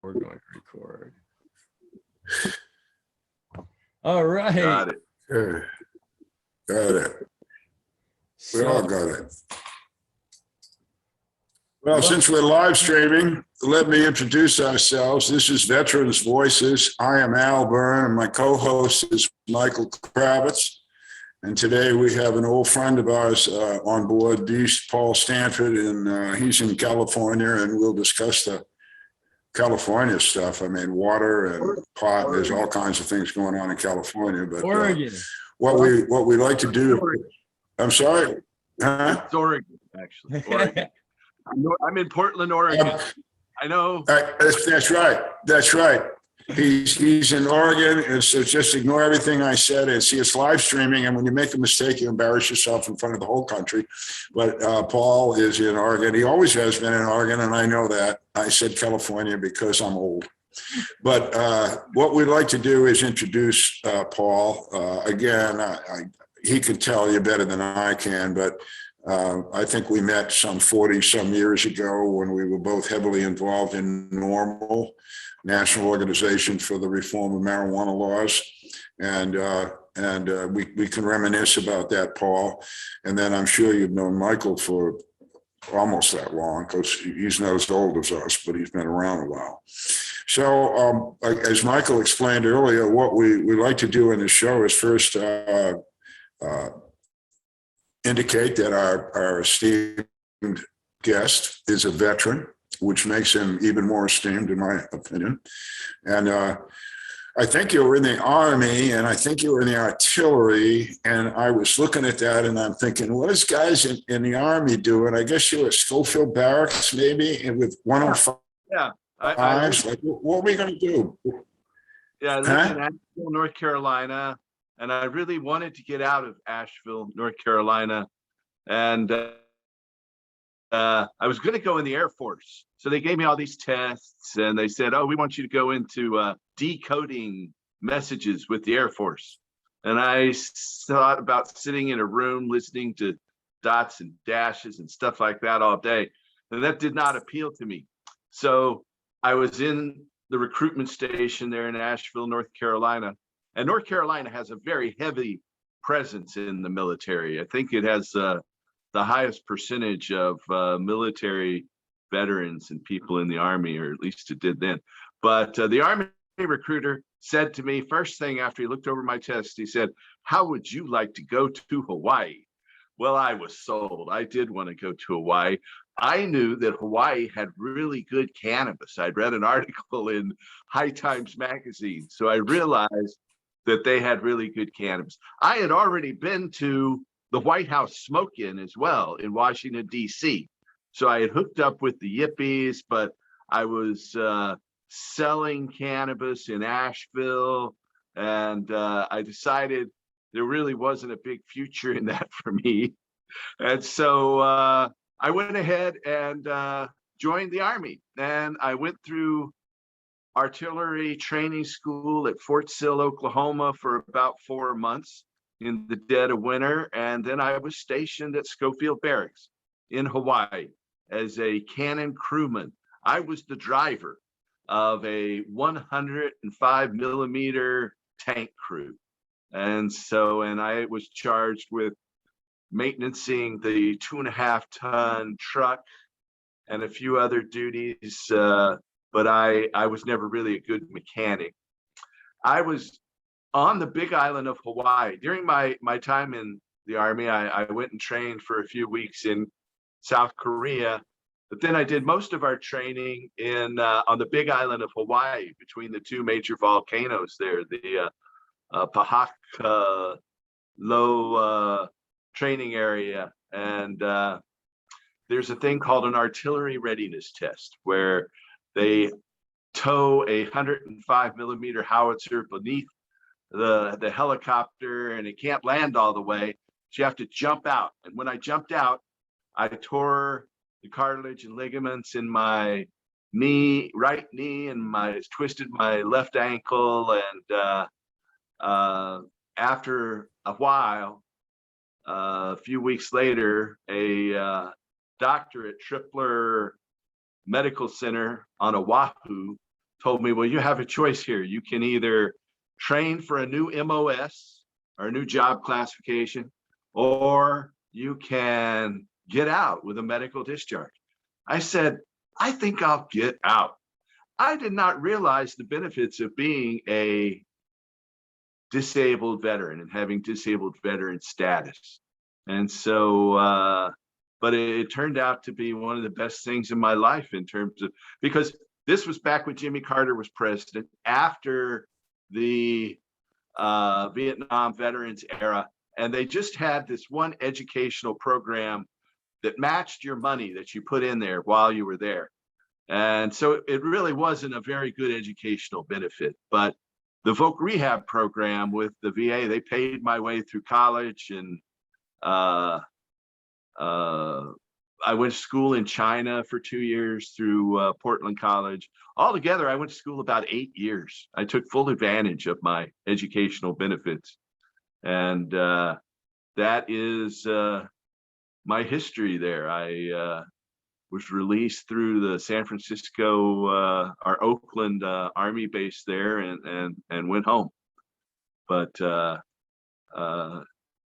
We're going to record. All right. Got it. Okay. Got it. We all got it. Well, since we're live streaming, let me introduce ourselves. This is Veterans Voices. I am Al Byrne, and my co-host is Michael Kravitz. And today we have an old friend of ours on board, Paul Stanford, and he's in California, and we'll discuss the California stuff. I mean, water and pot. There's all kinds of things going on in California. But Oregon. What we like to do. I'm sorry. Huh? It's Oregon, actually. Oregon. I'm in Portland, Oregon. I know. That's right. That's right. He's in Oregon, and so just ignore everything I said and see it's live streaming. And when you make a mistake, you embarrass yourself in front of the whole country. But Paul is in Oregon. He always has been in Oregon, and I know that. I said California because I'm old. But what we'd like to do is introduce Paul. Again, he can tell you better than I can, but I think we met some 40 some years ago when we were both heavily involved in NORML, National Organization for the Reform of Marijuana Laws. And we can reminisce about that, Paul. And then I'm sure you've known Michael for almost that long, because he's not as old as us, but he's been around a while. So as Michael explained earlier, what we like to do in the show is first indicate that our esteemed guest is a veteran, which makes him even more esteemed, in my opinion. And I think you were in the Army, and I think you were in the artillery. And I was looking at that, and I'm thinking, what is guys in the Army doing? I guess you were at Schofield Barracks, maybe, and with 105. Yeah. Like, what are we going to do? Yeah, I lived in Asheville, North Carolina, and I really wanted to get out of Asheville, North Carolina. And I was going to go in the Air Force. So they gave me all these tests, and they said, oh, we want you to go into decoding messages with the Air Force. And I thought about sitting in a room listening to dots and dashes and stuff like that all day. And that did not appeal to me. So I was in the recruitment station there in Asheville, North Carolina. And North Carolina has a very heavy presence in the military. I think it has the highest percentage of military veterans and people in the Army, or at least it did then. But the Army recruiter said to me, first thing after he looked over my test, he said, how would you like to go to Hawaii? Well, I was sold. I did want to go to Hawaii. I knew that Hawaii had really good cannabis. I'd read an article in High Times magazine. So I realized that they had really good cannabis. I had already been to the White House smoke-in as well in Washington, D.C. So I had hooked up with the yippies, but I was selling cannabis in Asheville. And I decided there really wasn't a big future in that for me. And so I went ahead and joined the Army. And I went through artillery training school at Fort Sill, Oklahoma for about 4 months in the dead of winter. And then I was stationed at Schofield Barracks in Hawaii as a cannon crewman. I was the driver of a 105 millimeter tank crew. And I was charged with maintaining the 2.5 ton truck and a few other duties. But I was never really a good mechanic. I was on the Big Island of Hawaii. During my time in the Army, I went and trained for a few weeks in South Korea. But then I did most of our training on the Big Island of Hawaii, between the two major volcanoes there, the Pahaka low training area. And there's a thing called an artillery readiness test, where they tow a 105 millimeter howitzer beneath the helicopter, and it can't land all the way. So you have to jump out. And when I jumped out, I tore the cartilage and ligaments in my right knee, and twisted my left ankle. And after a while, a few weeks later, a doctor at Tripler Medical Center on Oahu told me, well, you have a choice here. You can either train for a new MOS or a new job classification, or you can get out with a medical discharge. I said, I think I'll get out. I did not realize the benefits of being a disabled veteran and having disabled veteran status. And so, but it turned out to be one of the best things in my life in terms of, because this was back when Jimmy Carter was president, after the Vietnam veterans era. And they just had this one educational program that matched your money that you put in there while you were there. And so it really wasn't a very good educational benefit. But the voc rehab program with the VA, they paid my way through college. And I went to school in China for 2 years through Portland College. Altogether, I went to school about 8 years. I took full advantage of my educational benefits. And that is my history there. I was released through the San Francisco, our Oakland Army base there, and went home. But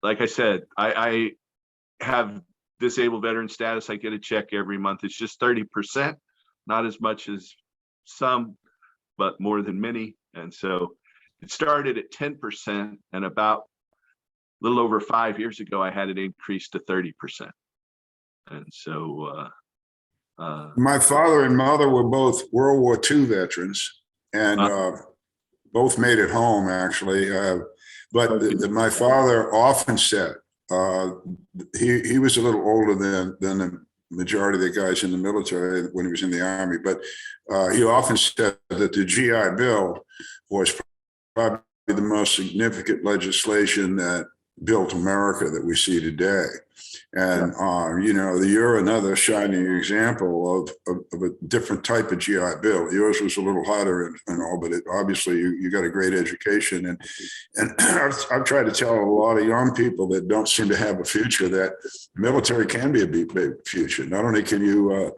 like I said, I have disabled veteran status. I get a check every month. It's just 30%, not as much as some, but more than many. And so it started at 10%, and about a little over 5 years ago, I had it increased to 30%. And so my father and mother were both World War II veterans, and both made it home, actually. But my father often said, he was a little older than the majority of the guys in the military when he was in the Army, but he often said that the GI Bill was probably the most significant legislation that built America that we see today. And, you know, you're another shining example of a different type of GI Bill. Yours was a little hotter and all, but obviously you got a great education. And I've tried to tell a lot of young people that don't seem to have a future that military can be a big future. Not only can you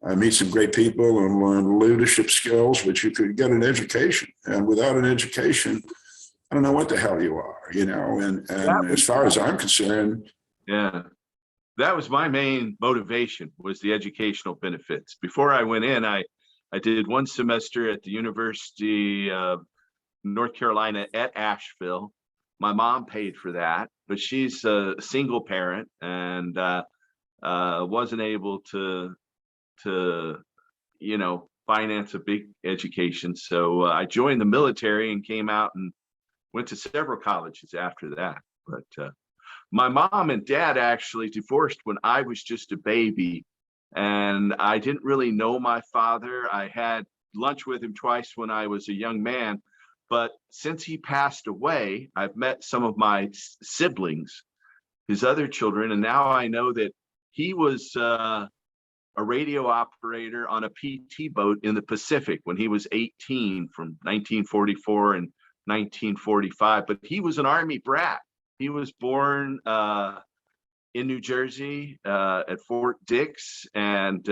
meet some great people and learn leadership skills, but you could get an education. And without an education, I don't know what the hell you are, you know, and as far as I'm concerned. Yeah, that was my main motivation, was the educational benefits. Before I went in, I did 1 semester at the University of North Carolina at Asheville. My mom paid for that, but she's a single parent and wasn't able to, you know, finance a big education. So I joined the military and came out and went to several colleges after that. But my mom and dad actually divorced when I was just a baby, and I didn't really know my father. I had lunch with him twice when I was a young man, but since he passed away, I've met some of my siblings, his other children, and now I know that he was a radio operator on a PT boat in the Pacific when he was 18 from 1944 and 1945, but he was an Army brat. He was born in New Jersey at Fort Dix, and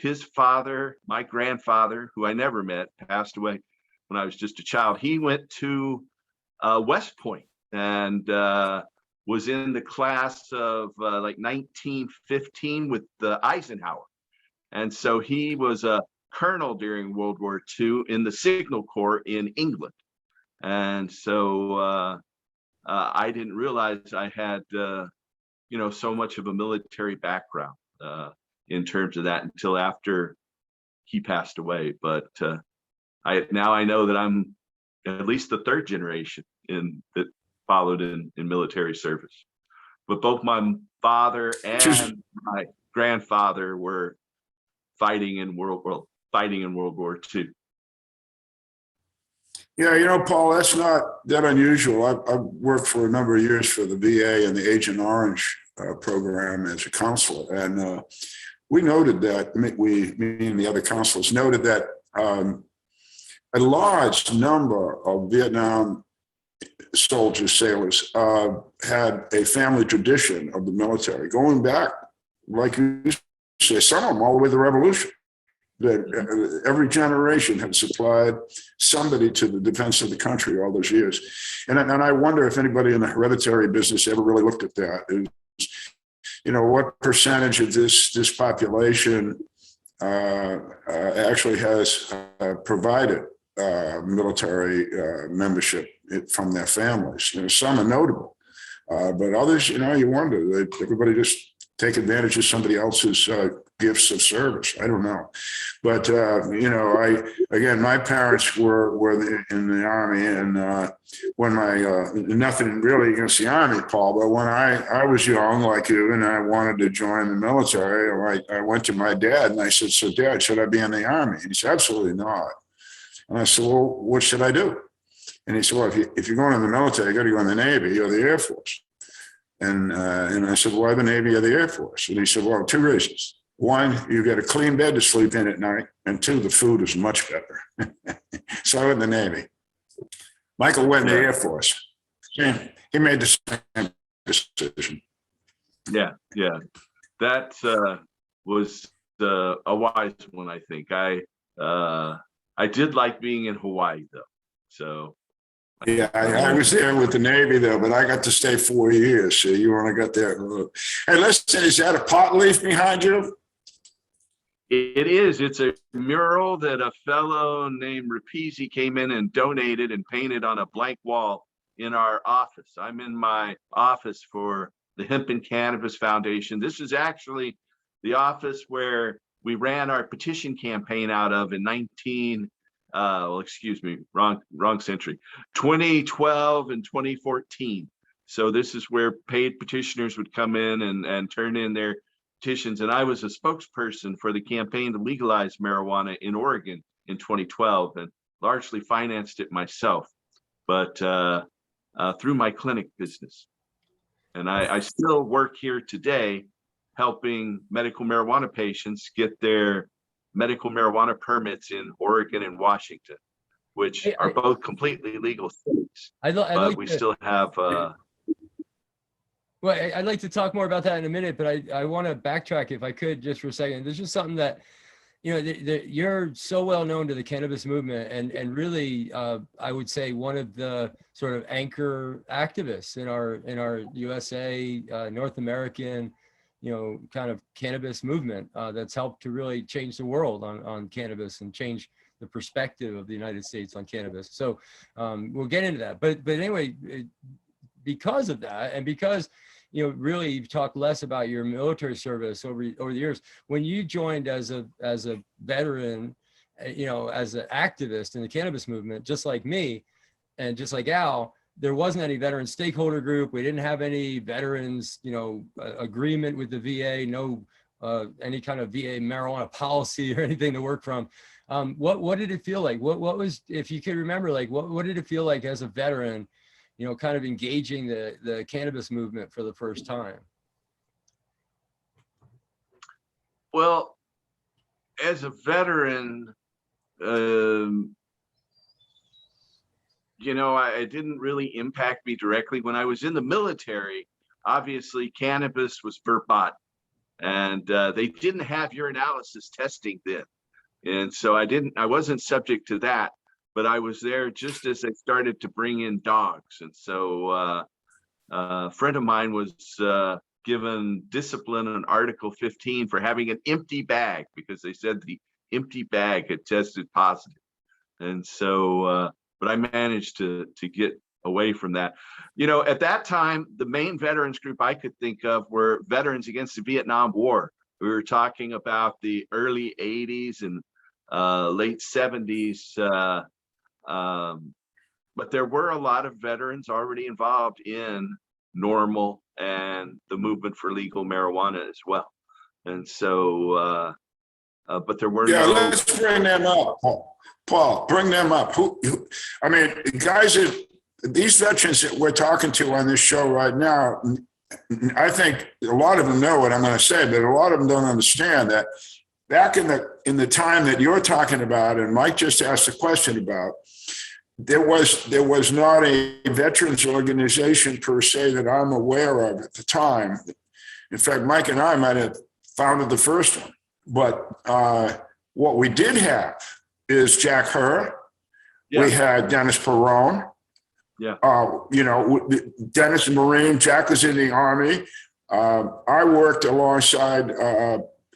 his father, my grandfather, who I never met, passed away when I was just a child. He went to West Point and was in the class of like 1915 with Eisenhower. And so he was a colonel during World War II in the Signal Corps in England. And so I didn't realize I had, you know, so much of a military background in terms of that until after he passed away. But now I know that I'm at least the 3rd generation that followed in military service. But both my father and my grandfather were fighting in World War II. Yeah, you know, Paul, that's not that unusual. I've worked for a number of years for the VA and the Agent Orange program as a counselor. And we noted that, me and the other counselors noted that a large number of Vietnam soldiers, sailors, had a family tradition of the military going back, like you say, some of them all the way to the Revolution. that every generation has supplied somebody to the defense of the country all those years. And I wonder if anybody in the hereditary business ever really looked at that. Is, what percentage of this population actually has provided military membership from their families. Some are notable, but others, you wonder that everybody just take advantage of somebody else's gifts of service. I don't know, but my parents were in the Army, and when nothing really against the Army, Paul, but when I was young like you and I wanted to join the military, I went to my dad and I said, "So Dad, should I be in the Army?" And he said, "Absolutely not." And I said, "Well, what should I do?" And he said, "Well, if you're going in the military, you got to go in the Navy or the Air Force." And I said, "Why the Navy or the Air Force?" And he said, "Well, two reasons. One, you get a clean bed to sleep in at night. And two, the food is much better." So I went in the Navy. Michael went in the Air Force. He made the same decision. Yeah. That was a wise one, I think. I did like being in Hawaii, though. So. Yeah, I was there with the Navy, though, but I got to stay 4 years. So you only got there. Hey, listen, is that a pot leaf behind you? It is. It's a mural that a fellow named Rapizzi came in and donated and painted on a blank wall in our office. I'm in my office for the Hemp and Cannabis Foundation. This is actually the office where we ran our petition campaign out of in 2012 and 2014. So this is where paid petitioners would come in and turn in their petitions. And I was a spokesperson for the campaign to legalize marijuana in Oregon in 2012 and largely financed it myself, but through my clinic business. And I still work here today helping medical marijuana patients get their medical marijuana permits in Oregon and Washington, which are both completely legal states. But we still have. Well, I'd like to talk more about that in a minute, but I want to backtrack if I could just for a second. There's just something that, you're so well known to the cannabis movement, and really, I would say one of the sort of anchor activists in our USA, North American, kind of cannabis movement that's helped to really change the world on cannabis and change the perspective of the United States on cannabis. So we'll get into that. But anyway, because of that, and because really you've talked less about your military service over the years, when you joined as a veteran, as an activist in the cannabis movement, just like me, and just like Al, there wasn't any veteran stakeholder group. We didn't have any veterans, agreement with the VA, no any kind of VA marijuana policy or anything to work from. What did it feel like? What was, if you could remember, like what did it feel like as a veteran, kind of engaging the cannabis movement for the first time? Well, as a veteran, it didn't really impact me directly. When I was in the military, obviously cannabis was verboten, and they didn't have urinalysis testing then. And so I wasn't subject to that, but I was there just as they started to bring in dogs. And so a friend of mine was given discipline on Article 15 for having an empty bag because they said the empty bag had tested positive. And so, but I managed to get away from that. At that time, the main veterans group I could think of were Veterans Against the Vietnam War. We were talking about the early 80s and late 70s. But there were a lot of veterans already involved in NORML and the movement for legal marijuana as well. And so, but there were let's bring them up, Paul, bring them up. These veterans that we're talking to on this show right now, I think a lot of them know what I'm going to say, but a lot of them don't understand that back in the time that you're talking about, and Mike just asked a question about, there was not a veterans organization per se that I'm aware of at the time. In fact, Mike and I might have founded the first one, but What we did have is Jack Herr. Yeah. We had Dennis Perone. Yeah. Dennis is Marine, Jack was in the Army. I worked alongside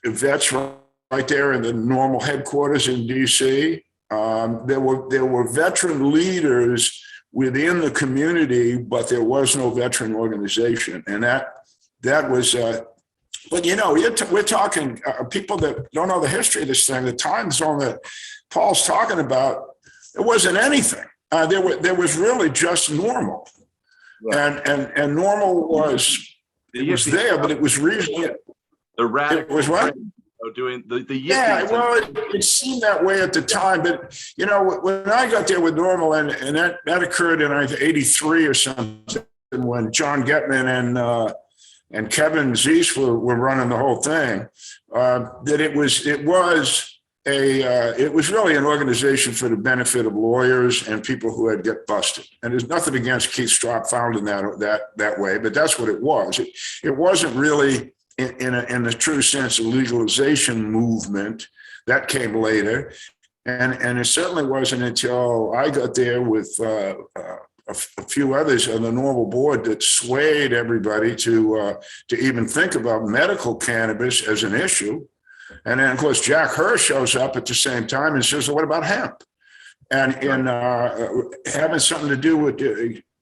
vets right there in the normal headquarters in DC. There were veteran leaders within the community, but there was no veteran organization. And that was, but we're talking people that don't know the history of this thing, the time zone that Paul's talking about, it wasn't anything. There was really just normal. Right. And normal was, it was there, but it was really, the radical, it was what? Doing the yeah, well, it seemed that way at the time, but when I got there with normal, and that occurred in 83 or something, when John Getman and Kevin Zeiss were running the whole thing, that it was really an organization for the benefit of lawyers and people who had get busted. And there's nothing against Keith Stropp founding that way, but that's what it was. It wasn't really in the true sense of legalization movement. That came later. And it certainly wasn't until I got there with a few others on the normal board that swayed everybody to even think about medical cannabis as an issue. And then, of course, Jack Herr shows up at the same time and says, well, what about hemp? And having something to do with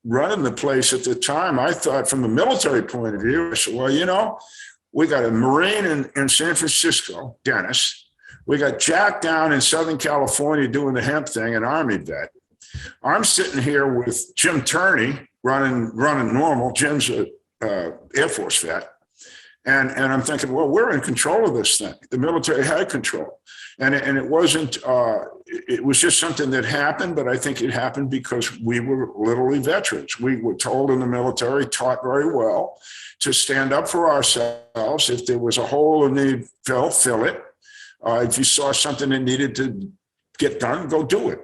running the place at the time, I thought from a military point of view, I said, well, we got a Marine in San Francisco, Dennis. We got Jack down in Southern California doing the hemp thing, an Army vet. I'm sitting here with Jim Turney running normal. Jim's a Air Force vet. And I'm thinking, well, we're in control of this thing. The military had control. And it wasn't, it was just something that happened, but I think it happened because we were literally veterans. We were told in the military, taught very well, to stand up for ourselves. If there was a hole in the fill it. If you saw something that needed to get done, go do it.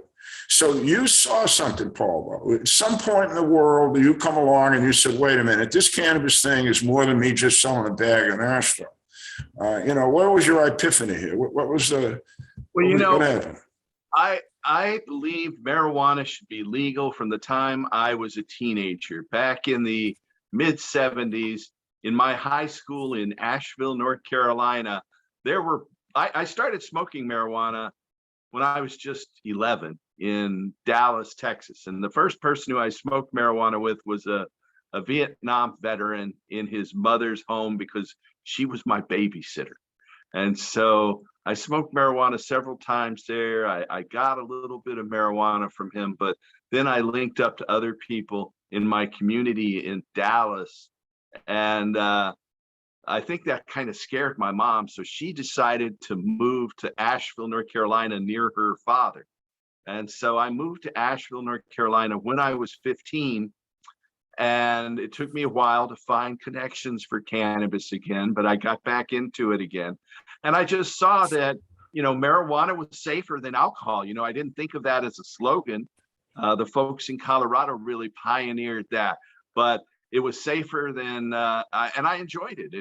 So you saw something, Paul, though. At some point in the world, you come along and you said, wait a minute, this cannabis thing is more than me just selling a bag in Asheville. What was your epiphany here? What was the, what happened? I believe marijuana should be legal from the time I was a teenager. Back in the mid 70s, in my high school in Asheville, North Carolina, I started smoking marijuana when I was just 11 in Dallas, Texas. And the first person who I smoked marijuana with was a Vietnam veteran in his mother's home because she was my babysitter. And so I smoked marijuana several times there. I got a little bit of marijuana from him, but then I linked up to other people in my community in Dallas. And I think that kind of scared my mom. So she decided to move to Asheville, North Carolina, near her father. And so I moved to Asheville, North Carolina when I was 15. And it took me a while to find connections for cannabis again, but I got back into it again. And I just saw that, marijuana was safer than alcohol. I didn't think of that as a slogan. The folks in Colorado really pioneered that, but it was safer than, and I enjoyed it.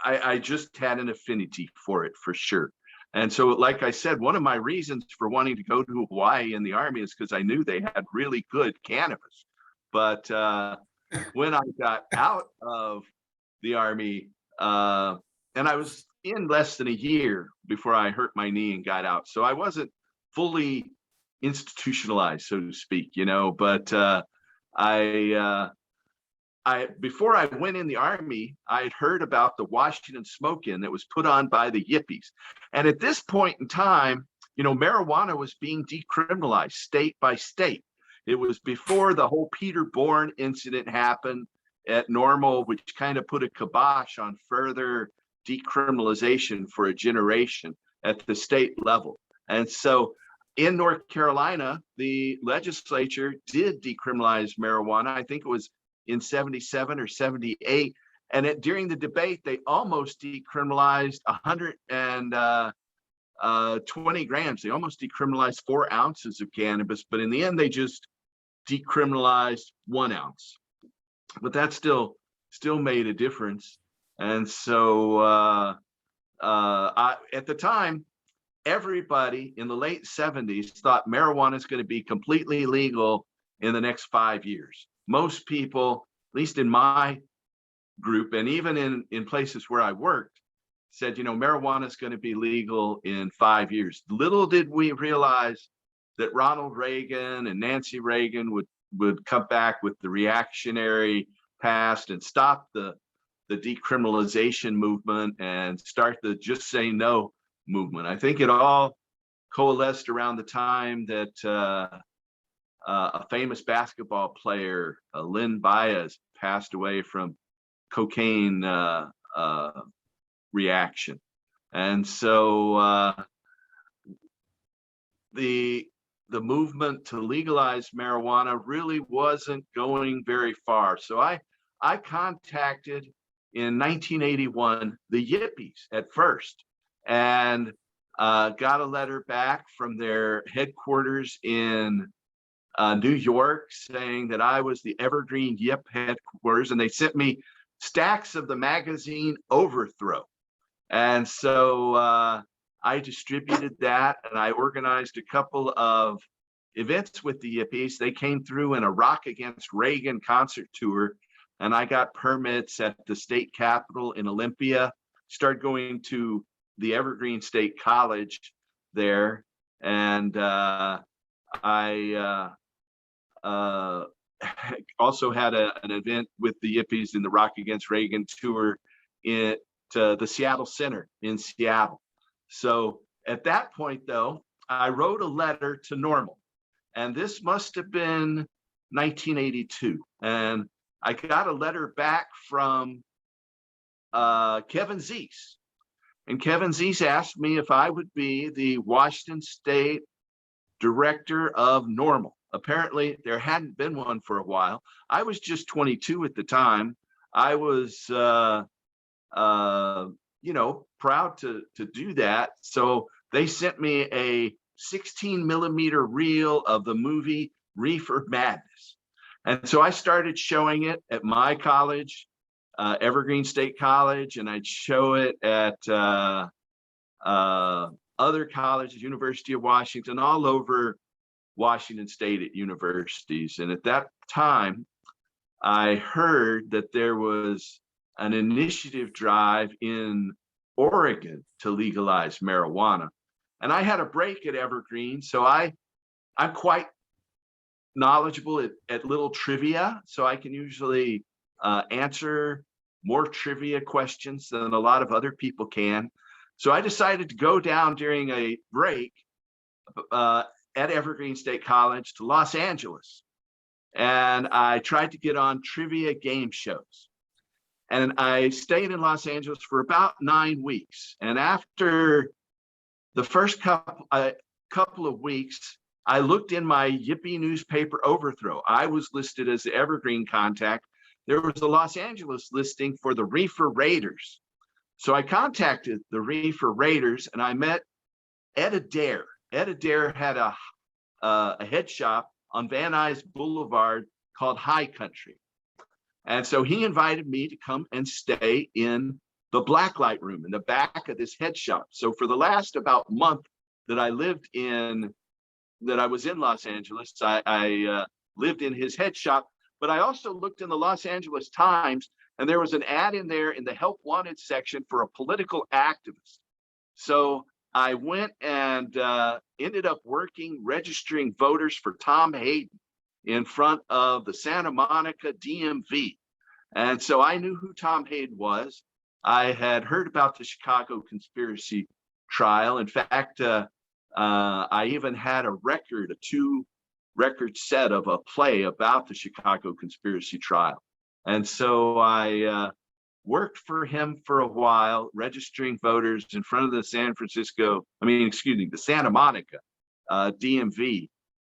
I just had an affinity for it, for sure. And so, like I said, one of my reasons for wanting to go to Hawaii in the Army is because I knew they had really good cannabis. But when I got out of the Army, and I was in less than a year before I hurt my knee and got out. So I wasn't fully institutionalized, so to speak, but before I went in the Army, I had heard about the Washington smoke-in that was put on by the Yippies. And at this point in time, marijuana was being decriminalized state by state. It was before the whole Peter Bourne incident happened at Normal, which kind of put a kibosh on further decriminalization for a generation at the state level. And so in North Carolina, the legislature did decriminalize marijuana. I think it was in 77 or 78. And during the debate, they almost decriminalized 120 grams. They almost decriminalized 4 ounces of cannabis, but in the end, they just decriminalized 1 ounce. But that still made a difference. And so at the time, everybody in the late 70s thought marijuana is going to be completely legal in the next 5 years. Most people, at least in my group, and even in places where I worked, said, marijuana is going to be legal in 5 years. Little did we realize that Ronald Reagan and Nancy Reagan would come back with the reactionary past and stop the decriminalization movement and start the just say no movement. I think it all coalesced around the time that a famous basketball player, Lynn Baez, passed away from cocaine reaction. And so the movement to legalize marijuana really wasn't going very far. So I contacted in 1981 the Yippies at first, and got a letter back from their headquarters in New York saying that I was the Evergreen Yip headquarters, and they sent me stacks of the magazine Overthrow. And so I distributed that, and I organized a couple of events with the Yippies. They came through in a Rock Against Reagan concert tour, and I got permits at the state capitol in Olympia, started going to the Evergreen State College there, and I also had an event with the Yippies in the Rock Against Reagan tour at the Seattle Center in Seattle. So at that point, though, I wrote a letter to NORML, and this must have been 1982. And I got a letter back from Kevin Zeese. And Kevin Zeese asked me if I would be the Washington State director of NORML. Apparently, there hadn't been one for a while. I was just 22 at the time. I was, proud to do that. So they sent me a 16 millimeter reel of the movie Reefer Madness. And so I started showing it at my college, Evergreen State College, and I'd show it at other colleges, University of Washington, all over Washington State at universities. And at that time, I heard that there was an initiative drive in Oregon to legalize marijuana. And I had a break at Evergreen, so I'm quite knowledgeable at little trivia, so I can usually answer more trivia questions than a lot of other people can. So I decided to go down during a break at Evergreen State College to Los Angeles. And I tried to get on trivia game shows. And I stayed in Los Angeles for about 9 weeks. And after the first couple of weeks, I looked in my Yippie newspaper Overthrow. I was listed as the Evergreen contact. There was a Los Angeles listing for the Reefer Raiders. So I contacted the Reefer Raiders, and I met Ed Adair. Ed Adair had a head shop on Van Nuys Boulevard called High Country. And so he invited me to come and stay in the blacklight room in the back of this head shop. So for the last about month that I was in Los Angeles, I lived in his head shop, but I also looked in the Los Angeles Times, and there was an ad in there in the help wanted section for a political activist. So I went and ended up registering voters for Tom Hayden in front of the Santa Monica DMV. And so I knew who Tom Hayden was. I had heard about the Chicago conspiracy trial. In fact, I even had a 2-record set of a play about the Chicago conspiracy trial. And so I worked for him for a while, registering voters in front of the the Santa Monica DMV.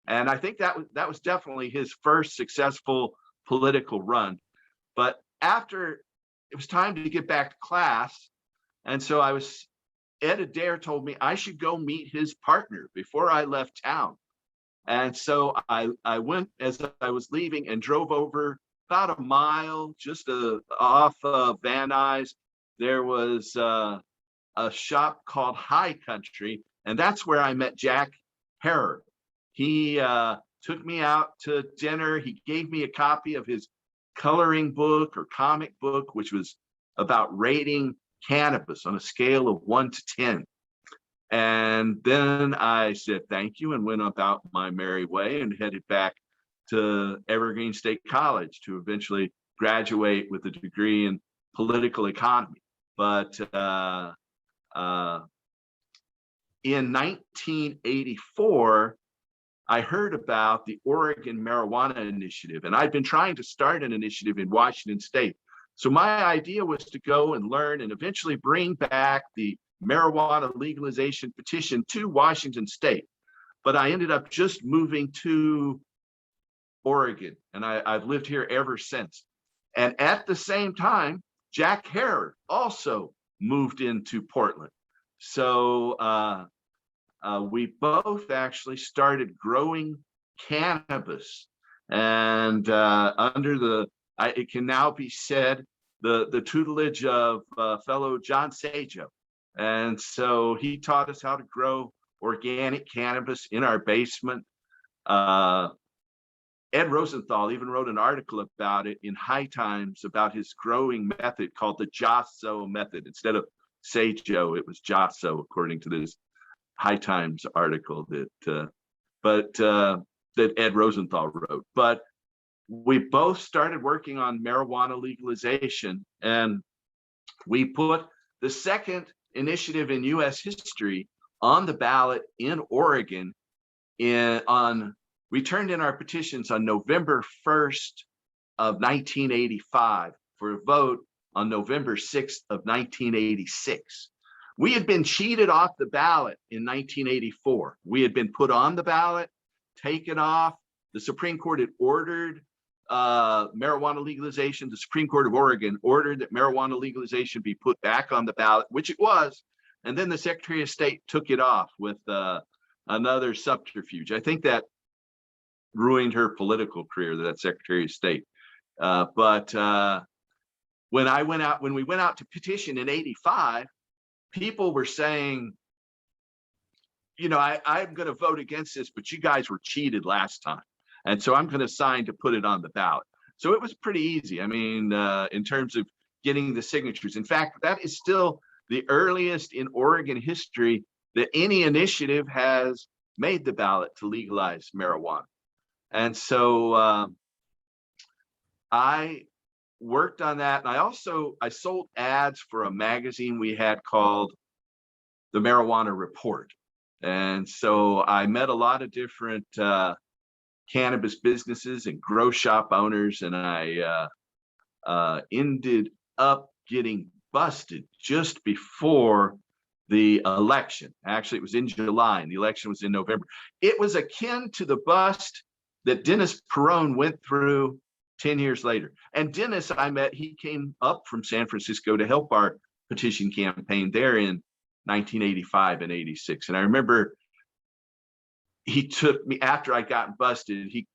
And I think that was definitely his first successful political run. But after it was time to get back to class, and so Ed Adair told me I should go meet his partner before I left town. And so I went as I was leaving and drove over about a mile just off Van Nuys there was a shop called High Country, and that's where I met Jack Herer. He took me out to dinner. He gave me a copy of his coloring book or comic book, which was about rating cannabis on a scale of 1 to 10. And then I said thank you and went about my merry way and headed back to Evergreen State College to eventually graduate with a degree in political economy. But in 1984, I heard about the Oregon Marijuana Initiative, and I'd been trying to start an initiative in Washington State. So my idea was to go and learn and eventually bring back the marijuana legalization petition to Washington State. But I ended up just moving to Oregon, and I've lived here ever since. And at the same time, Jack Herer also moved into Portland. So we both actually started growing cannabis, and under it can now be said, the tutelage of fellow John Sajo. And so he taught us how to grow organic cannabis in our basement. Ed Rosenthal even wrote an article about it in High Times about his growing method called the Jasso method. Instead of Sajo, it was Jasso, according to this High Times article that Ed Rosenthal wrote. But we both started working on marijuana legalization, and we put the second initiative in U.S. history on the ballot in Oregon. We turned in our petitions on November 1st of 1985 for a vote on November 6th of 1986. We had been cheated off the ballot in 1984. We had been put on the ballot, taken off. The Supreme Court had ordered marijuana legalization. The Supreme Court of Oregon ordered that marijuana legalization be put back on the ballot, which it was. And then the Secretary of State took it off with another subterfuge. I think that ruined her political career, that Secretary of State. But when we went out to petition in 85, people were saying, I'm going to vote against this, but you guys were cheated last time. And so I'm going to sign to put it on the ballot. So it was pretty easy. I mean, in terms of getting the signatures. In fact, that is still the earliest in Oregon history that any initiative has made the ballot to legalize marijuana. And so I worked on that. And I sold ads for a magazine we had called The Marijuana Report. And so I met a lot of different cannabis businesses and grow shop owners, and I ended up getting busted just before the election. Actually, it was in July and the election was in November. It was akin to the bust that Dennis Perone went through 10 years later. And Dennis, I met, he came up from San Francisco to help our petition campaign there in 1985 and 86. And I remember he took me, after I got busted, he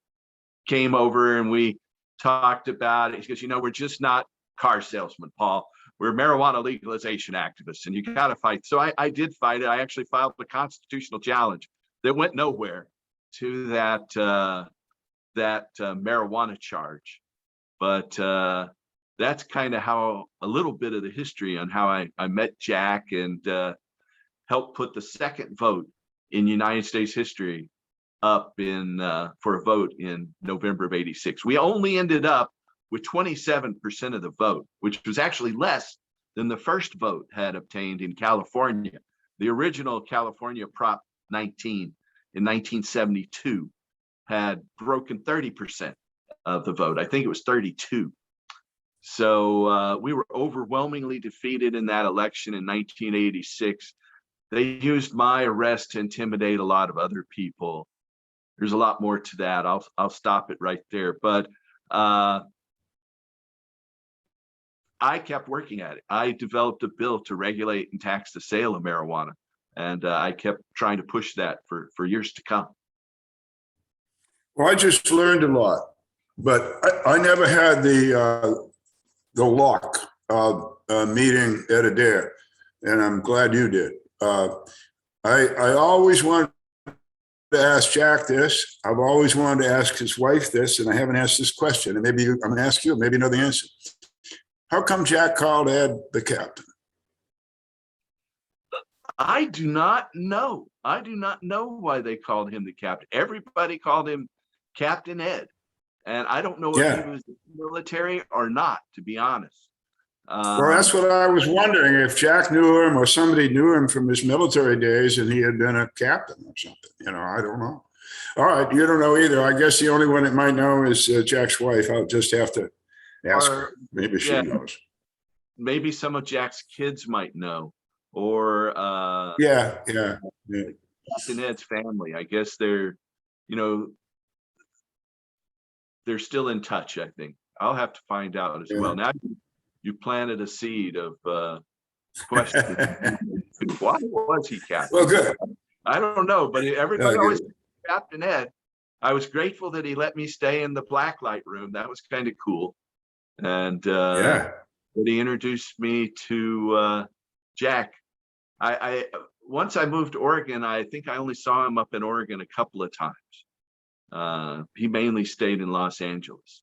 came over and we talked about it. He goes, we're just not car salesmen, Paul. We're marijuana legalization activists, and you got to fight. So I did fight it. I actually filed a constitutional challenge that went nowhere to that marijuana charge. But that's kind of how a little bit of the history on how I met Jack and helped put the second vote in United States history up for a vote in November of 86. We only ended up with 27% of the vote, which was actually less than the first vote had obtained in California. The original California Prop 19 in 1972 had broken 30% of the vote. I think it was 32. So we were overwhelmingly defeated in that election in 1986. They used my arrest to intimidate a lot of other people. There's a lot more to that. I'll stop it right there. But I kept working at it. I developed a bill to regulate and tax the sale of marijuana. And I kept trying to push that for years to come. Well, I just learned a lot, but I never had the luck of meeting Ed Adair, and I'm glad you did. I always wanted to ask Jack this. I've always wanted to ask his wife this, and I haven't asked this question. And maybe I'm going to ask you, maybe you know the answer. How come Jack called Ed the captain? I do not know. I do not know why they called him the captain. Everybody called him Captain Ed. And I don't know if he was military or not, to be honest. Well, that's what I was wondering, if Jack knew him or somebody knew him from his military days and he had been a captain or something. You know, I don't know. All right, you don't know either. I guess the only one that might know is Jack's wife. I'll just have to ask her. Maybe she knows. Maybe some of Jack's kids might know. Or Captain Ed's family. I guess they're still in touch, I think. I'll have to find out as well. Now you planted a seed of questions. Why was he captain? Well, good. I don't know, but everybody always said Captain Ed. I was grateful that he let me stay in the blacklight room. That was kind of cool. And that he introduced me to Jack. I once I moved to Oregon, I think I only saw him up in Oregon a couple of times. He mainly stayed in Los Angeles,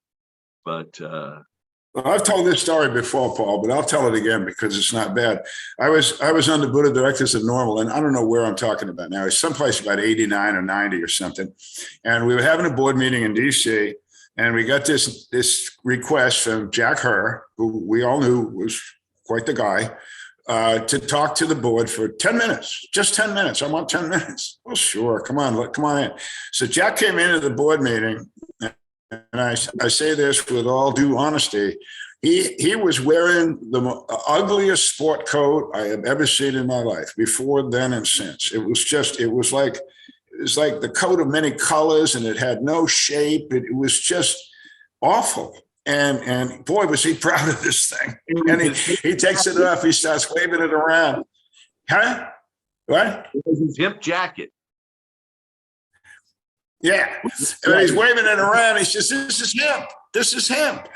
but well, I've told this story before, Paul, but I'll tell it again because it's not bad. I was on the board of directors of Normal, and I don't know where I'm talking about now. It's someplace about 89 or 90 or something. And we were having a board meeting in DC, and we got this request from Jack Herr, who we all knew was quite the guy, to talk to the board for 10 minutes, just 10 minutes. I want 10 minutes. Well, sure. Come on in. So Jack came into the board meeting, and I say this with all due honesty. He was wearing the ugliest sport coat I have ever seen in my life, before, then, and since. It was like the coat of many colors, and it had no shape. It was just awful. And boy, was he proud of this thing. And he takes it off. He starts waving it around. Huh? What? It was his hemp jacket. Yeah. And he's waving it around. He says, this is hemp. This is hemp.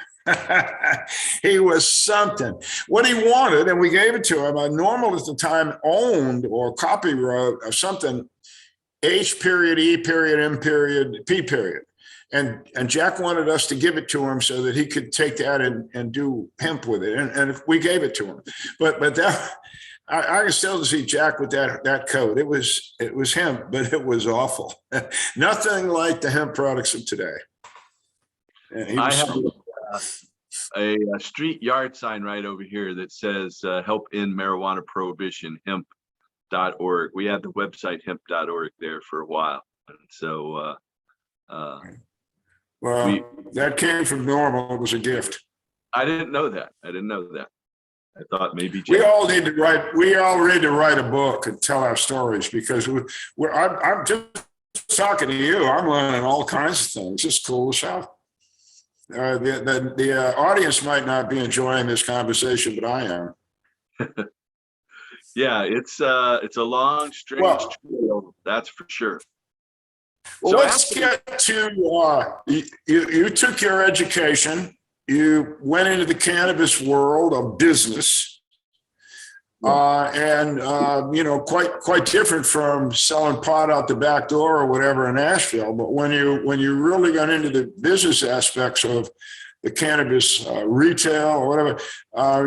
He was something. What he wanted, and we gave it to him, Normal at the time owned or copyright or something, H period, E period, M period, P period. And Jack wanted us to give it to him so that he could take that and do hemp with it. And we gave it to him. But that, I can still see Jack with that coat. It was hemp, but it was awful. Nothing like the hemp products of today. I have a street yard sign right over here that says help end marijuana prohibition, hemp.org. We had the website hemp.org there for a while. And so well, that came from Normal. It was a gift. I didn't know that. I thought maybe we all need to write a book and tell our stories, because I'm just talking to you. I'm learning all kinds of things. It's cool as hell. The audience might not be enjoying this conversation, but I am. Yeah, it's a long, strange trail. That's for sure. Well, so let's get to you took your education, you went into the cannabis world of business, and quite different from selling pot out the back door or whatever in Asheville. But when you really got into the business aspects of the cannabis retail or whatever,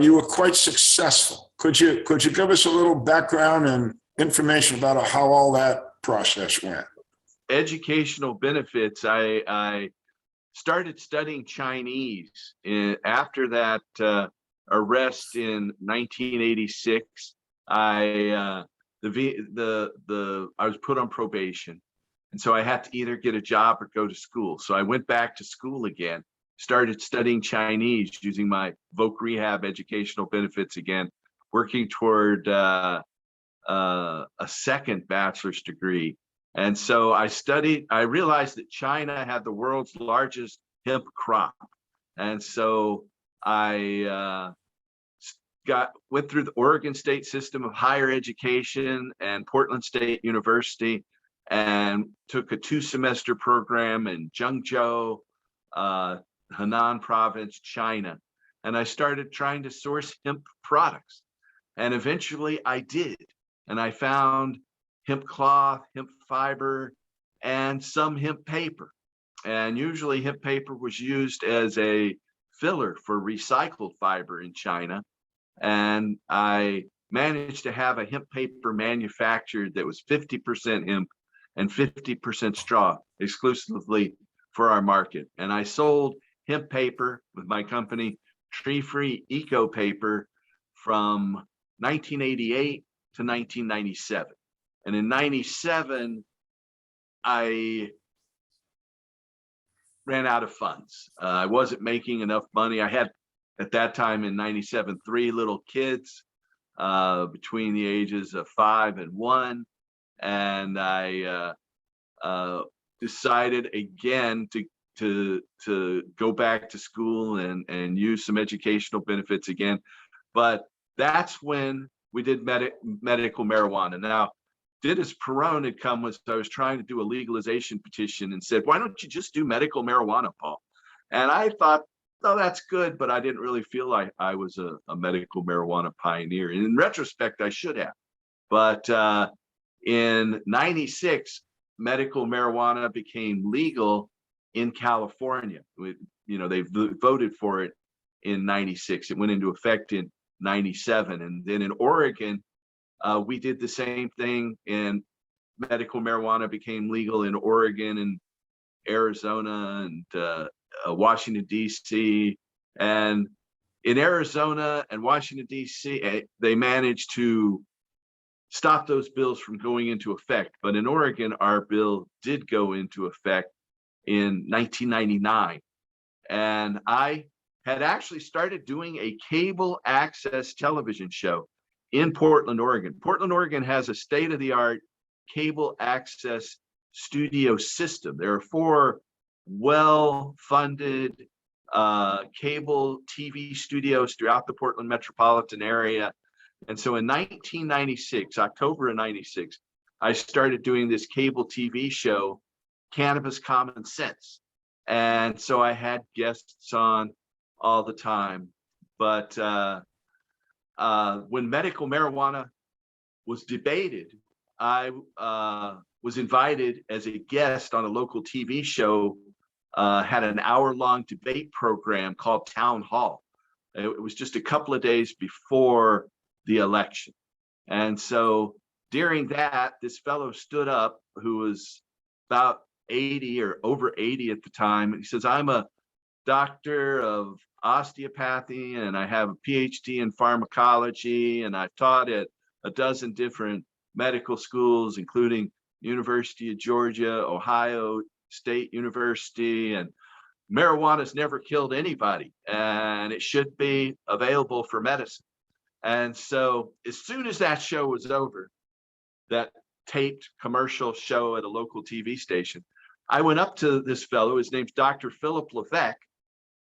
you were quite successful. Could you give us a little background and information about how all that process went? Educational benefits. I started studying Chinese after that arrest in 1986. I was put on probation, and so I had to either get a job or go to school. So I went back to school again, started studying Chinese using my Voc Rehab educational benefits again, working toward a second bachelor's degree. And so I realized that China had the world's largest hemp crop. And so I went through the Oregon State system of higher education and Portland State University, and took a 2-semester program in Zhengzhou, Henan province, China. and I started trying to source hemp products. And eventually I did. And I found hemp cloth, hemp fiber, and some hemp paper. And usually hemp paper was used as a filler for recycled fiber in China. And I managed to have a hemp paper manufactured that was 50% hemp and 50% straw exclusively for our market. And I sold hemp paper with my company, Tree Free Eco Paper, from 1988 to 1997. And in 97, I ran out of funds. I wasn't making enough money. I had, at that time in 97, 3 little kids between the ages of 5 and 1. And I decided again to go back to school and use some educational benefits again. But that's when we did medical marijuana. Now, Dennis Perone had come was I was trying to do a legalization petition and said, why don't you just do medical marijuana, Paul? And I thought, oh, that's good, but I didn't really feel like I was a medical marijuana pioneer. And in retrospect, I should have. But in 96, medical marijuana became legal in California. They voted for it in 96. It went into effect in 97. And then in Oregon, we did the same thing, and medical marijuana became legal in Oregon and Arizona and Washington, D.C. And in Arizona and Washington, D.C., they managed to stop those bills from going into effect. But in Oregon, our bill did go into effect in 1999. And I had actually started doing a cable access television show in Portland, Oregon. Portland, Oregon has a state-of-the-art cable access studio system. There are 4 well-funded cable TV studios throughout the Portland metropolitan area. And so in 1996, October of 96, I started doing this cable TV show, Cannabis Common Sense. And so I had guests on all the time. But when medical marijuana was debated, I was invited as a guest on a local TV show, had an hour-long debate program called Town Hall. It was just a couple of days before the election. And so during that, this fellow stood up who was about 80 or over 80 at the time. And he says, I'm a doctor of osteopathy and I have a PhD in pharmacology, and I've taught at a dozen different medical schools, including University of Georgia, Ohio State University, and marijuana's never killed anybody and it should be available for medicine. And so as soon as that show was over, that taped commercial show at a local TV station, I went up to this fellow, his name's Dr. Philip Levesque,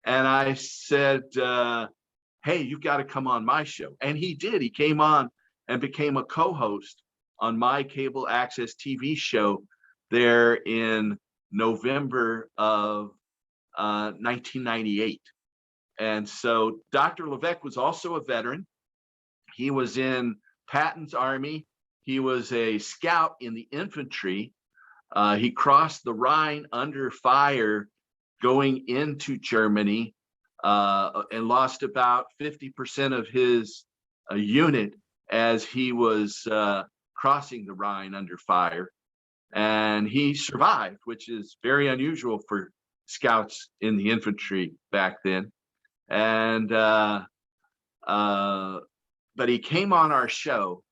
and I said, hey, you've got to come on my show. And he did. He came on and became a co-host on my cable access TV show there in November of 1998. And so Dr. Levesque was also a veteran. He was in Patton's army. He was a scout in the infantry. He crossed the Rhine under fire going into Germany and lost about 50% of his unit as he was crossing the Rhine under fire. And he survived, which is very unusual for scouts in the infantry back then. And but he came on our show.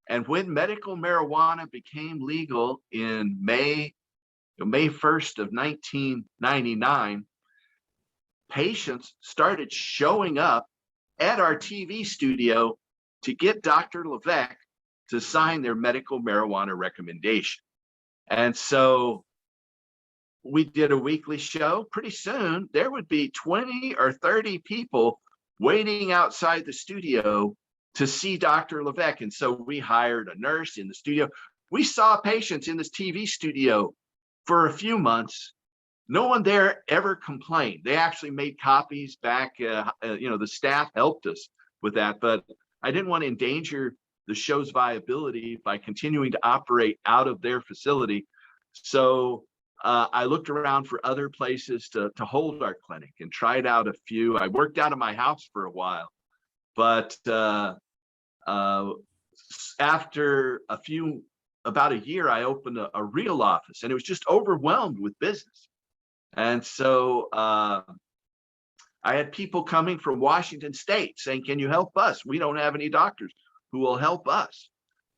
And when medical marijuana became legal in May 1st of 1999, patients started showing up at our TV studio to get Dr. Levesque to sign their medical marijuana recommendation. And so we did a weekly show. Pretty soon, there would be 20 or 30 people waiting outside the studio to see Dr. Levesque. And so we hired a nurse in the studio. We saw patients in this TV studio for a few months no one there ever complained. They actually made copies back. The staff helped us with that, but I didn't want to endanger the show's viability by continuing to operate out of their facility. So I looked around for other places to hold our clinic and tried out a few. I worked out of my house for a while, but after about a year, I opened a real office, and it was just overwhelmed with business. And so I had people coming from Washington State saying, "Can you help us? We don't have any doctors who will help us."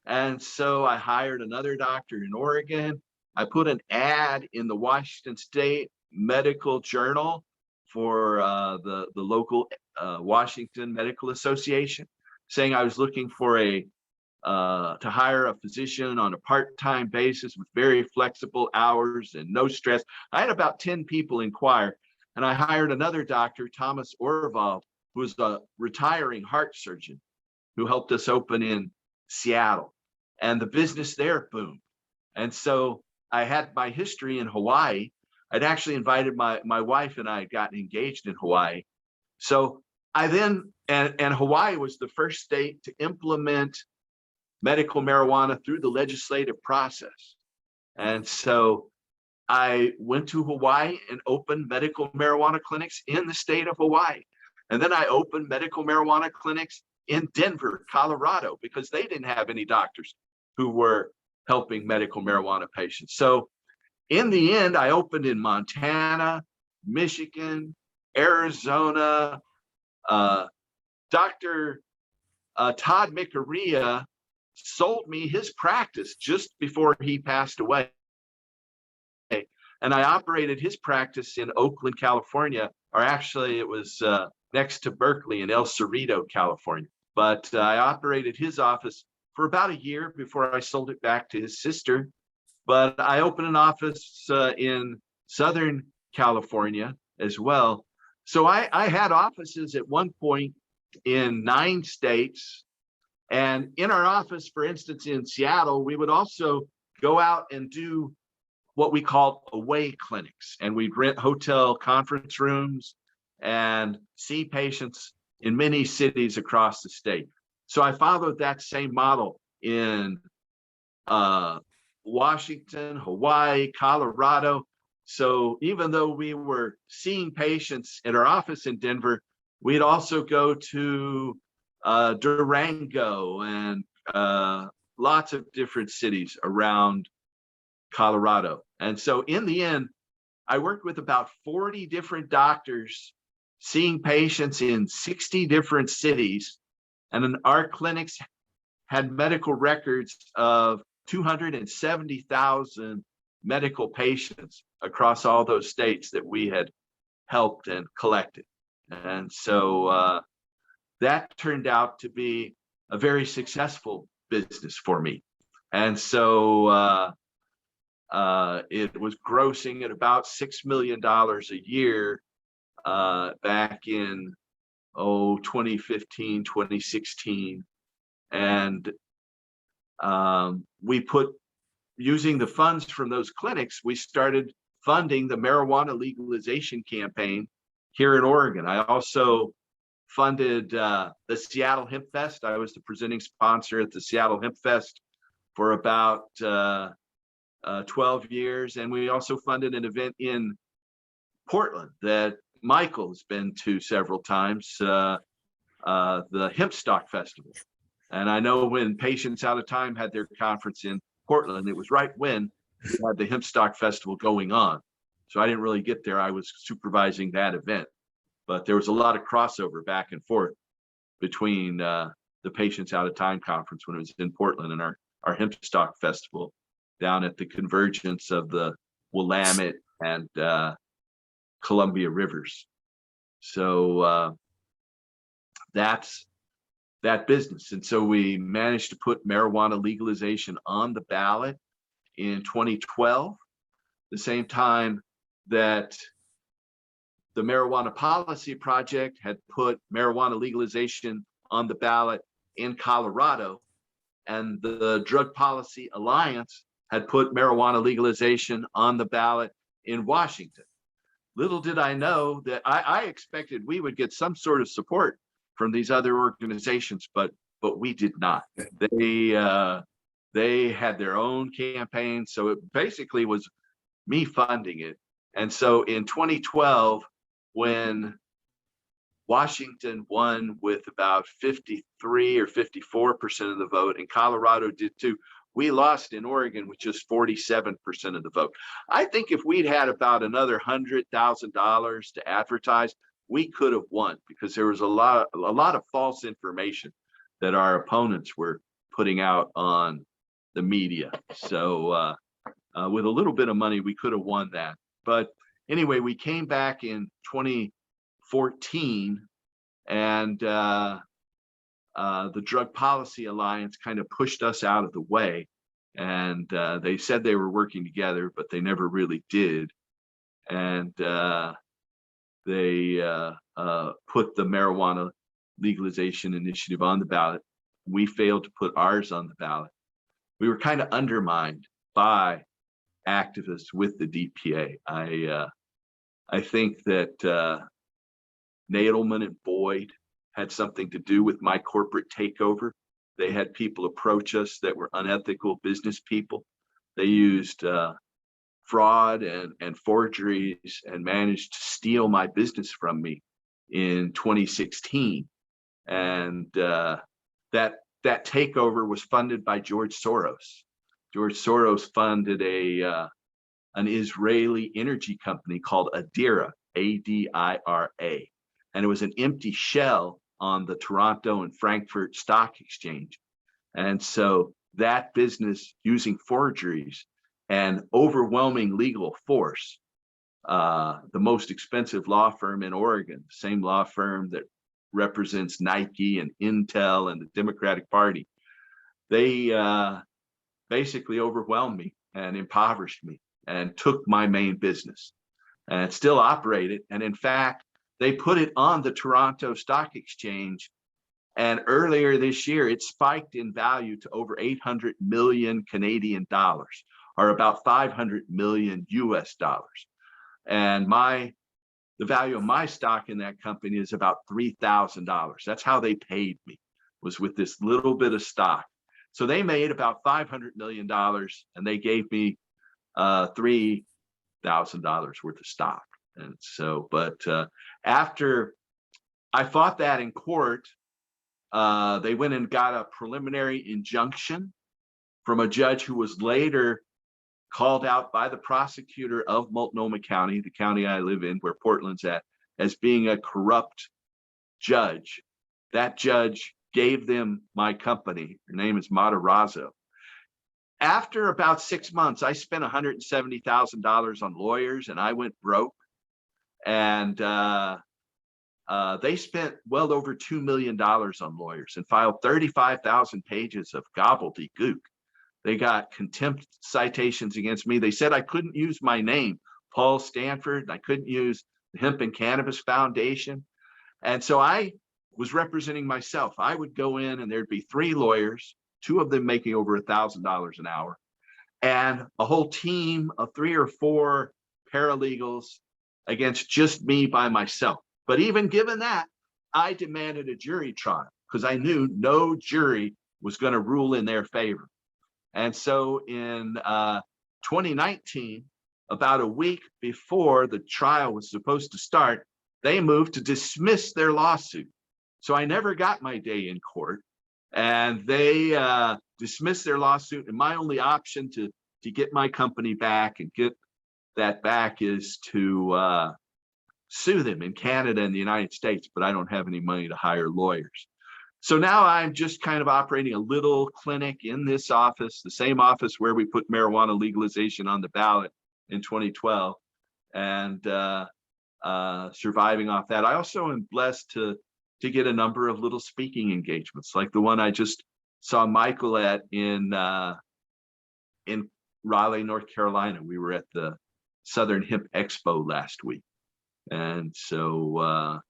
And so I hired another doctor in Oregon. I put an ad in the Washington State Medical Journal for the local Washington Medical Association, saying I was looking for to hire a physician on a part-time basis with very flexible hours and no stress. I had about 10 people inquire, and I hired another doctor, Thomas Orval, who was a retiring heart surgeon who helped us open in Seattle, and the business there boomed. And so I had my history in Hawaii. I'd actually invited my wife, and I had gotten engaged in Hawaii. So I then, and Hawaii was the first state to implement medical marijuana through the legislative process. And so I went to Hawaii and opened medical marijuana clinics in the state of Hawaii. And then I opened medical marijuana clinics in Denver, Colorado, because they didn't have any doctors who were helping medical marijuana patients. So in the end, I opened in Montana, Michigan, Arizona. Dr. Todd Mikaria sold me his practice just before he passed away. And I operated his practice in Oakland, California, or actually it was next to Berkeley in El Cerrito, California. But I operated his office for about a year before I sold it back to his sister. But I opened an office in Southern California as well. So I had offices at one point in 9 states. And in our office, for instance, in Seattle, we would also go out and do what we call away clinics. And we'd rent hotel conference rooms and see patients in many cities across the state. So I followed that same model in Washington, Hawaii, Colorado. So even though we were seeing patients at our office in Denver, we'd also go to Durango and lots of different cities around Colorado. And so in the end, I worked with about 40 different doctors, seeing patients in 60 different cities. And then our clinics had medical records of 270,000 medical patients across all those states that we had helped and collected. And so that turned out to be a very successful business for me. And so it was grossing at about $6 million a year back in 2015, 2016. And we put, using the funds from those clinics, we started funding the marijuana legalization campaign here in Oregon. I also funded the Seattle Hemp Fest. I was the presenting sponsor at the Seattle Hemp Fest for about 12 years. And we also funded an event in Portland that Michael has been to several times, the Hemp Stock Festival. And I know when Patients Out of Time had their conference in Portland, it was right when we had the Hemp Stock Festival going on. So I didn't really get there. I was supervising that event, but there was a lot of crossover back and forth between the Patients Out of Time conference when it was in Portland and our Hemp Stock Festival down at the convergence of the Willamette and Columbia Rivers. So that's that business. And so we managed to put marijuana legalization on the ballot in 2012, the same time that the Marijuana Policy Project had put marijuana legalization on the ballot in Colorado, and the Drug Policy Alliance had put marijuana legalization on the ballot in Washington. little did I know that I expected we would get some sort of support from these other organizations, but we did not. They had their own campaign, so it basically was me funding it. And so in 2012, when Washington won with about 53 or 54% of the vote, and Colorado did too, we lost in Oregon with just 47% of the vote. I think if we'd had about another $100,000 to advertise, we could have won, because there was a lot of false information that our opponents were putting out on the media. So with a little bit of money, we could have won that. But anyway, we came back in 2014, and the Drug Policy Alliance kind of pushed us out of the way. And they said they were working together, but they never really did. And they put the marijuana legalization initiative on the ballot. We failed to put ours on the ballot. We were kind of undermined by activists with the DPA. I think that Nadelman and Boyd had something to do with my corporate takeover. They had people approach us that were unethical business people. They used fraud and forgeries and managed to steal my business from me in 2016. And that takeover was funded by George Soros. George Soros funded an Israeli energy company called Adira, A-D-I-R-A. And it was an empty shell on the Toronto and Frankfurt Stock Exchange. And so that business, using forgeries and overwhelming legal force, the most expensive law firm in Oregon, same law firm that represents Nike and Intel and the Democratic Party, they basically overwhelmed me and impoverished me and took my main business, and still operate it. And in fact, they put it on the Toronto Stock Exchange, and earlier this year, it spiked in value to over 800 million Canadian dollars, or about 500 million US dollars. And the value of my stock in that company is about $3,000. That's how they paid me, was with this little bit of stock. So they made about $500 million, and they gave me $3,000 worth of stock. And so, but after I fought that in court, they went and got a preliminary injunction from a judge who was later called out by the prosecutor of Multnomah County, the county I live in, where Portland's at, as being a corrupt judge. That judge gave them my company. Her name is Matarazzo. After about 6 months, I spent $170,000 on lawyers, and I went broke. And they spent well over $2 million on lawyers and filed 35,000 pages of gobbledygook. They got contempt citations against me. They said I couldn't use my name, Paul Stanford, and I couldn't use the Hemp and Cannabis Foundation. And so I was representing myself. I would go in, and there'd be 3 lawyers, 2 of them making over $1,000 an hour, and a whole team of 3 or 4 paralegals against just me by myself. But even given that, I demanded a jury trial because I knew no jury was going to rule in their favor. And so in 2019, about a week before the trial was supposed to start, they moved to dismiss their lawsuit. So I never got my day in court, and they dismissed their lawsuit. And my only option to get my company back and get that back is to sue them in Canada and the United States, but I don't have any money to hire lawyers. So now I'm just kind of operating a little clinic in this office, the same office where we put marijuana legalization on the ballot in 2012, and surviving off that. I also am blessed to get a number of little speaking engagements, like the one I just saw Michael at in Raleigh, North Carolina. We were at the Southern Hemp Expo last week. And so,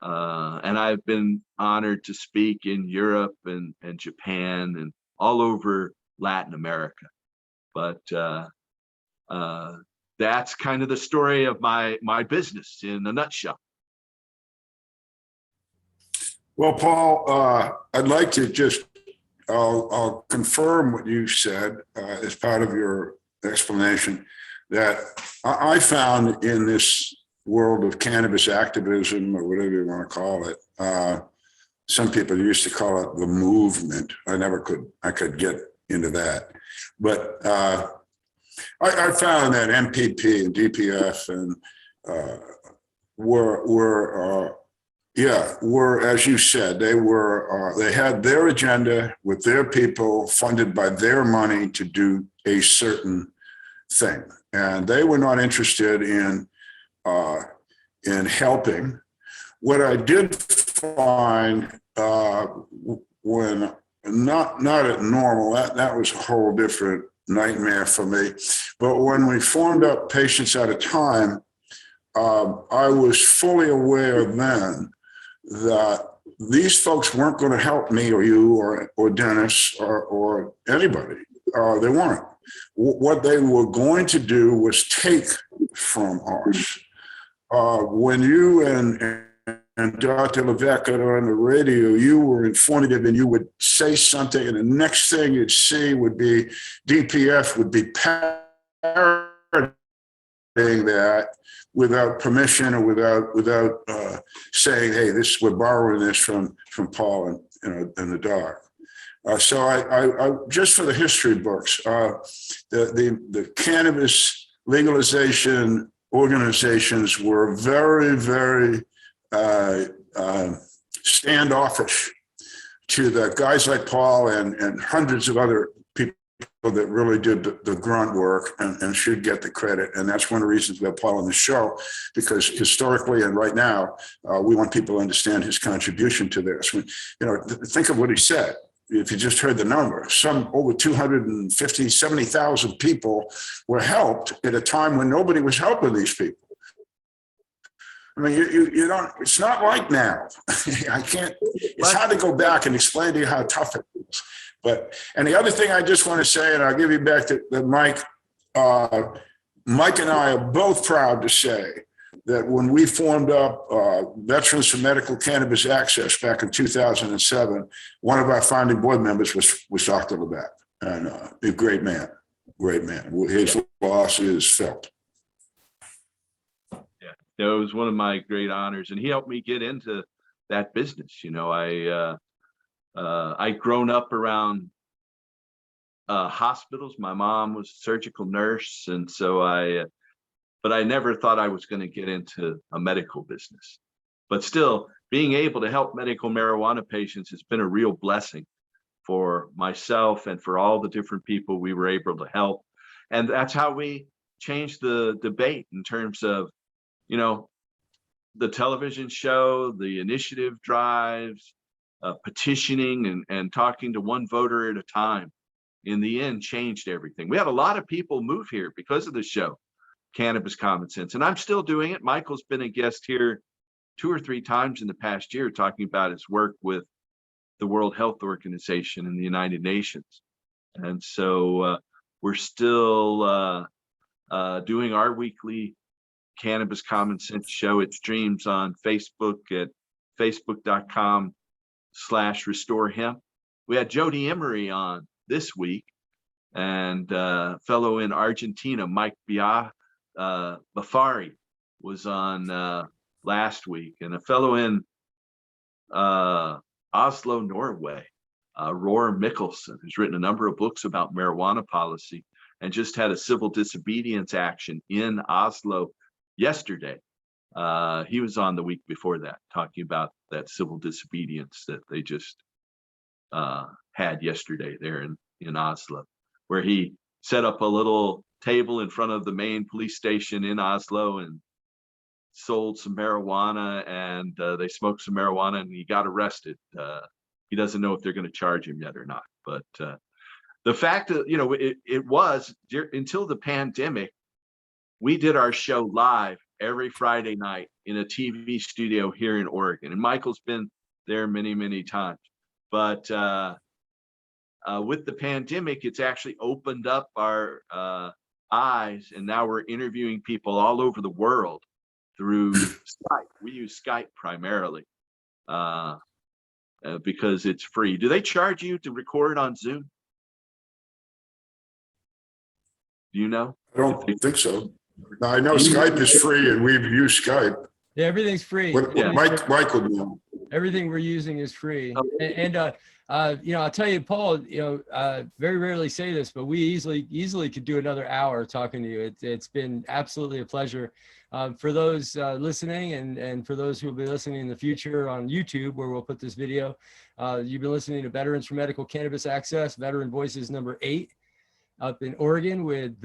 and I've been honored to speak in Europe and Japan and all over Latin America. But that's kind of the story of my business in a nutshell. Well, Paul, I'd like to just, I'll confirm what you said as part of your explanation, that I found in this world of cannabis activism, or whatever you want to call it, some people used to call it the movement. I could get into that. But I found that MPP and DPF and were, as you said, they had their agenda with their people, funded by their money to do a certain thing, and they were not interested in helping. What I did find when not at normal, that was a whole different nightmare for me. But when we formed up Patients at a Time, I was fully aware then that these folks weren't going to help me or you or Dennis or anybody. They weren't. What they were going to do was take from us. When you and Dr. Levesque are on the radio, you were informative, and you would say something, and the next thing you'd see would be DPF would be parroting that without permission or without saying, "Hey, we're borrowing this from Paul and the doc." So I just for the history books, the cannabis legalization organizations were very, very standoffish to the guys like Paul and hundreds of other people that really did the grunt work and should get the credit. And that's one of the reasons we have Paul on the show, because historically and right now, we want people to understand his contribution to this. Think of what he said. If you just heard the number, some over 250, 70,000 people were helped at a time when nobody was helping these people. I mean, you don't, it's not like now. It's hard to go back and explain to you how tough it is. But, and the other thing I just want to say, and I'll give you back to Mike, Mike and I are both proud to say that when we formed up Veterans for Medical Cannabis Access back in 2007, one of our founding board members was Dr. Levesque, and a great man. His loss is felt. Yeah, it was one of my great honors, and he helped me get into that business. I'd grown up around hospitals. My mom was a surgical nurse, and so but I never thought I was going to get into a medical business. But still, being able to help medical marijuana patients has been a real blessing for myself and for all the different people we were able to help. And that's how we changed the debate in terms of, the television show, the initiative drives, petitioning and talking to one voter at a time. In the end, changed everything. We had a lot of people move here because of the show, Cannabis Common Sense, and I'm still doing it. Michael's been a guest here 2 or 3 times in the past year talking about his work with the World Health Organization and the United Nations. And so we're still doing our weekly Cannabis Common Sense show. It streams on Facebook at facebook.com/restorehemp. We had Jody Emery on this week, and fellow in Argentina, Mike Bafari, was on last week, and a fellow in Oslo, Norway, Roar Mikkelsen, who's written a number of books about marijuana policy and just had a civil disobedience action in Oslo yesterday. He was on the week before that, talking about that civil disobedience that they just had yesterday there in Oslo, where he set up a little table in front of the main police station in Oslo and sold some marijuana, and they smoked some marijuana, and he got arrested. He doesn't know if they're going to charge him yet or not. But the fact that, it was until the pandemic, we did our show live every Friday night in a TV studio here in Oregon. And Michael's been there many, many times. But with the pandemic, it's actually opened up our eyes, and now we're interviewing people all over the world through Skype. We use Skype primarily because it's free. Do they charge you to record on Zoom? Do you know? I don't think so. No, I know Skype is free and we've used Skype. Yeah, everything's free. Mike would know. Everything we're using is free. And you know, I'll tell you, Paul, you know, very rarely say this, but we easily could do another hour talking to you. It's been absolutely a pleasure. For those listening and for those who will be listening in the future on YouTube, where we'll put this video, you've been listening to Veterans for Medical Cannabis Access, Veteran Voices #8, up in Oregon with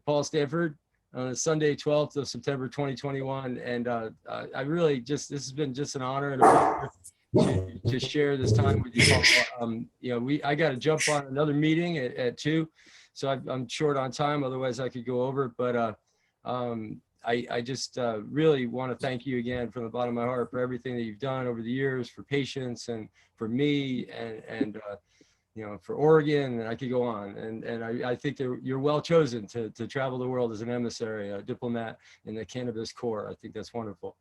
Paul Stanford on Sunday, 12th of September, 2021. And I really this has been just an honor and a pleasure to share this time with you, Paul. You know, I got to jump on another meeting at 2, so I'm short on time. Otherwise, I could go over. But I just really want to thank you again from the bottom of my heart for everything that you've done over the years for patients and for me and you know, for Oregon, and I could go on. And I think that you're well chosen to travel the world as an emissary, a diplomat in the cannabis core. I think that's wonderful.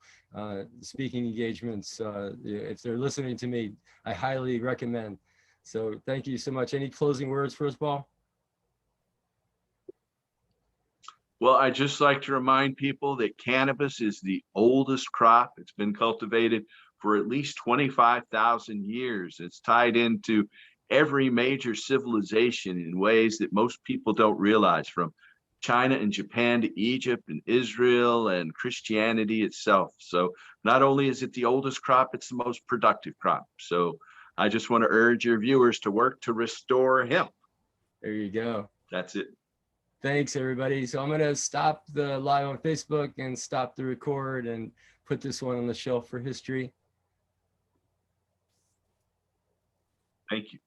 Speaking engagements, if they're listening to me, I highly recommend. So thank you so much. Any closing words for us, Paul? Well, I'd just like to remind people that cannabis is the oldest crop. It's been cultivated for at least 25,000 years. It's tied into every major civilization in ways that most people don't realize, from China and Japan to Egypt and Israel and Christianity itself. So not only is it the oldest crop, it's the most productive crop. So I just want to urge your viewers to work to restore hemp. There you go. That's it. Thanks, everybody. So I'm going to stop the live on Facebook and stop the record and put this one on the shelf for history. Thank you.